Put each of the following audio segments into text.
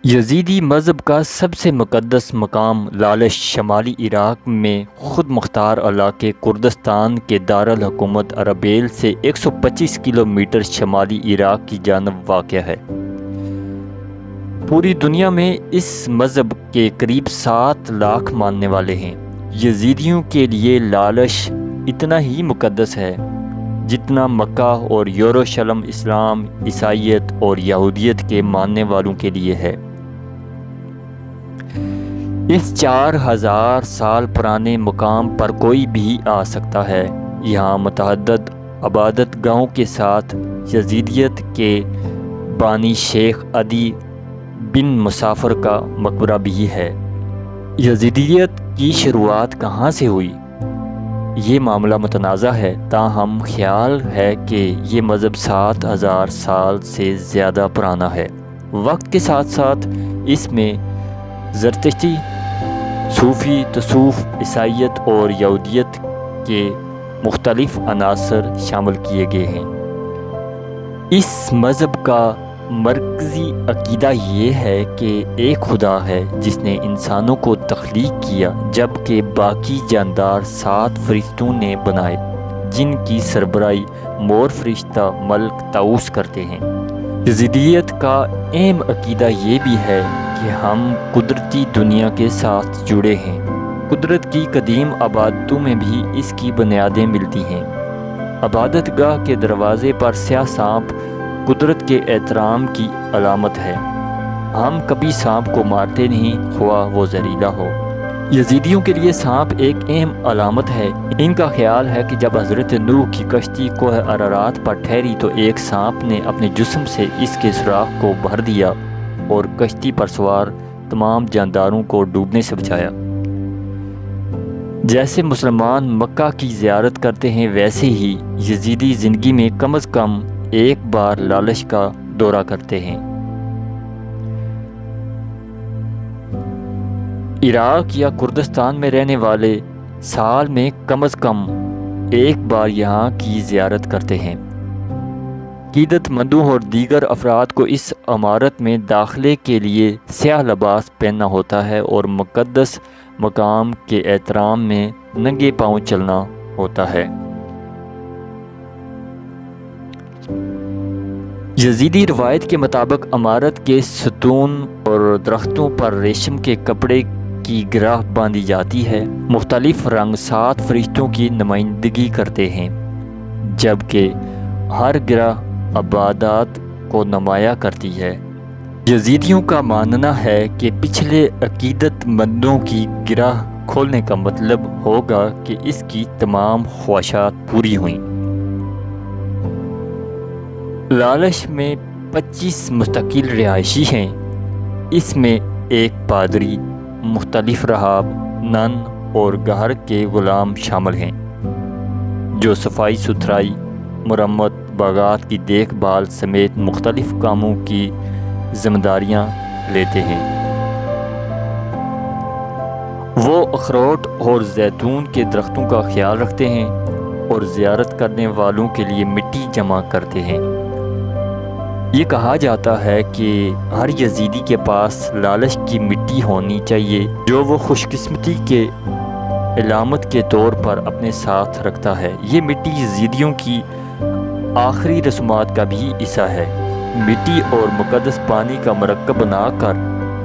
یزیدی مذہب کا سب سے مقدس مقام لالش شمالی عراق میں خود مختار علاقے کردستان کے دارالحکومت اربیل سے 125 کلومیٹر شمالی عراق کی جانب واقع ہے۔ پوری دنیا میں اس مذہب کے قریب 7 لاکھ ماننے والے ہیں۔ یزیدیوں کے لیے لالش اتنا ہی مقدس ہے جتنا مکہ اور یروشلم اسلام، عیسائیت اور یہودیت کے ماننے والوں کے لیے ہے۔ اس 4000 سال پرانے مقام پر کوئی بھی آ سکتا ہے۔ یہاں متعدد عبادت گاہوں کے ساتھ یزیدیت کے بانی شیخ عدی بن مسافر کا مقبرہ بھی ہے۔ یزیدیت کی شروعات کہاں سے ہوئی؟ یہ معاملہ متنازع ہے، تاہم خیال ہے کہ یہ مذہب 7000 سال سے زیادہ پرانا ہے۔ وقت کے ساتھ ساتھ اس میں زرتشتی، صوفی، تصوف، عیسائیت اور یہودیت کے مختلف عناصر شامل کیے گئے ہیں۔ اس مذہب کا مرکزی عقیدہ یہ ہے کہ ایک خدا ہے جس نے انسانوں کو تخلیق کیا، جبکہ باقی جاندار 7 فرشتوں نے بنائے جن کی سربراہی مور فرشتہ ملک طاؤس کرتے ہیں۔ یزیدیت کا اہم عقیدہ یہ بھی ہے کہ ہم قدرتی دنیا کے ساتھ جڑے ہیں۔ قدرت کی قدیم عبادتوں میں بھی اس کی بنیادیں ملتی ہیں۔ عبادت گاہ کے دروازے پر سیاہ سانپ قدرت کے احترام کی علامت ہے۔ ہم کبھی سانپ کو مارتے نہیں، خواہ وہ زہریلا ہو۔ یزیدیوں کے لیے سانپ ایک اہم علامت ہے۔ ان کا خیال ہے کہ جب حضرت نوح کی کشتی کوہ ارارات پر ٹھہری تو ایک سانپ نے اپنے جسم سے اس کے سوراخ کو بھر دیا اور کشتی پر سوار تمام جانداروں کو ڈوبنے سے بچایا۔ جیسے مسلمان مکہ کی زیارت کرتے ہیں، ویسے ہی یزیدی زندگی میں کم از کم ایک بار لالش کا دورہ کرتے ہیں۔ عراق یا کردستان میں رہنے والے سال میں کم از کم ایک بار یہاں کی زیارت کرتے ہیں۔ عقیدت مندوں اور دیگر افراد کو اس عمارت میں داخلے کے لیے سیاہ لباس پہننا ہوتا ہے اور مقدس مقام کے احترام میں ننگے پاؤں چلنا ہوتا ہے۔ یزیدی روایت کے مطابق عمارت کے ستون اور درختوں پر ریشم کے کپڑے کی گرہ باندھی جاتی ہے۔ مختلف رنگ 7 فرشتوں کی نمائندگی کرتے ہیں، جبکہ ہر گرہ عبادات کو نمایاں کرتی ہے۔ یزیدیوں کا ماننا ہے کہ پچھلے عقیدت مندوں کی گرہ کھولنے کا مطلب ہوگا کہ اس کی تمام خواہشات پوری ہوئیں۔ لالش میں 25 مستقل رہائشی ہیں۔ اس میں ایک پادری، مختلف راہب، نن اور گھر کے غلام شامل ہیں جو صفائی ستھرائی، مرمت، باغات کی دیکھ بھال سمیت مختلف کاموں کی ذمہ داریاں لیتے ہیں۔ وہ اخروٹ اور زیتون کے درختوں کا خیال رکھتے ہیں اور زیارت کرنے والوں کے لیے مٹی جمع کرتے ہیں۔ یہ کہا جاتا ہے کہ ہر یزیدی کے پاس لالش کی مٹی ہونی چاہیے جو وہ خوش قسمتی کے علامت کے طور پر اپنے ساتھ رکھتا ہے۔ یہ مٹی یزیدیوں کی آخری رسومات کا بھی حصہ ہے۔ مٹی اور مقدس پانی کا مرکب بنا کر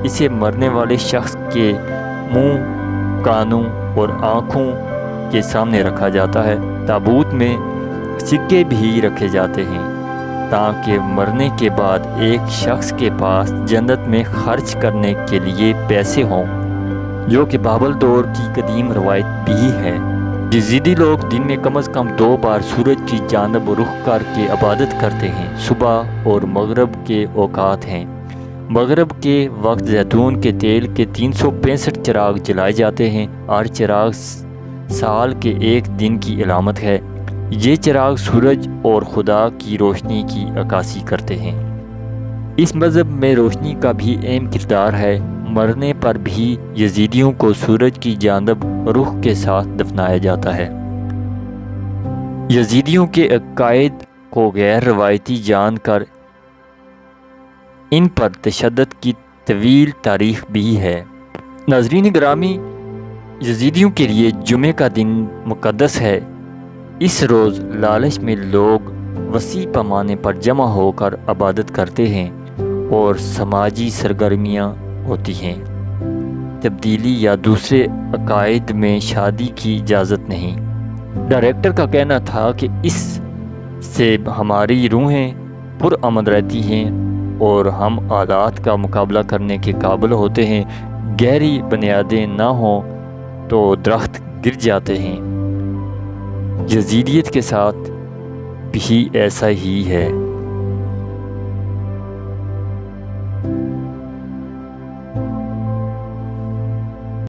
اسے مرنے والے شخص کے منہ، کانوں اور آنکھوں کے سامنے رکھا جاتا ہے۔ تابوت میں سکے بھی رکھے جاتے ہیں تاکہ مرنے کے بعد ایک شخص کے پاس جنت میں خرچ کرنے کے لیے پیسے ہوں، جو کہ بابل دور کی قدیم روایت بھی ہے۔ یزیدی لوگ دن میں کم از کم 2 بار سورج کی جانب رخ کر کے عبادت کرتے ہیں۔ صبح اور مغرب کے اوقات ہیں۔ مغرب کے وقت زیتون کے تیل کے 365 چراغ جلائے جاتے ہیں۔ ہر چراغ سال کے ایک دن کی علامت ہے۔ یہ چراغ سورج اور خدا کی روشنی کی عکاسی کرتے ہیں۔ اس مذہب میں روشنی کا بھی اہم کردار ہے۔ مرنے پر بھی یزیدیوں کو سورج کی جانب رخ کے ساتھ دفنایا جاتا ہے۔ یزیدیوں کے عقائد کو غیر روایتی جان کر ان پر تشدد کی طویل تاریخ بھی ہے۔ ناظرین گرامی، یزیدیوں کے لیے جمعہ کا دن مقدس ہے۔ اس روز لالچ میں لوگ وسیع پیمانے پر جمع ہو کر عبادت کرتے ہیں اور سماجی سرگرمیاں ہوتی ہیں۔ تبدیلی یا دوسرے عقائد میں شادی کی اجازت نہیں۔ ڈائریکٹر کا کہنا تھا کہ اس سے ہماری روحیں پرامن رہتی ہیں اور ہم حالات کا مقابلہ کرنے کے قابل ہوتے ہیں۔ گہری بنیادیں نہ ہوں تو درخت گر جاتے ہیں۔ یزیدیت کے ساتھ بھی ایسا ہی ہے۔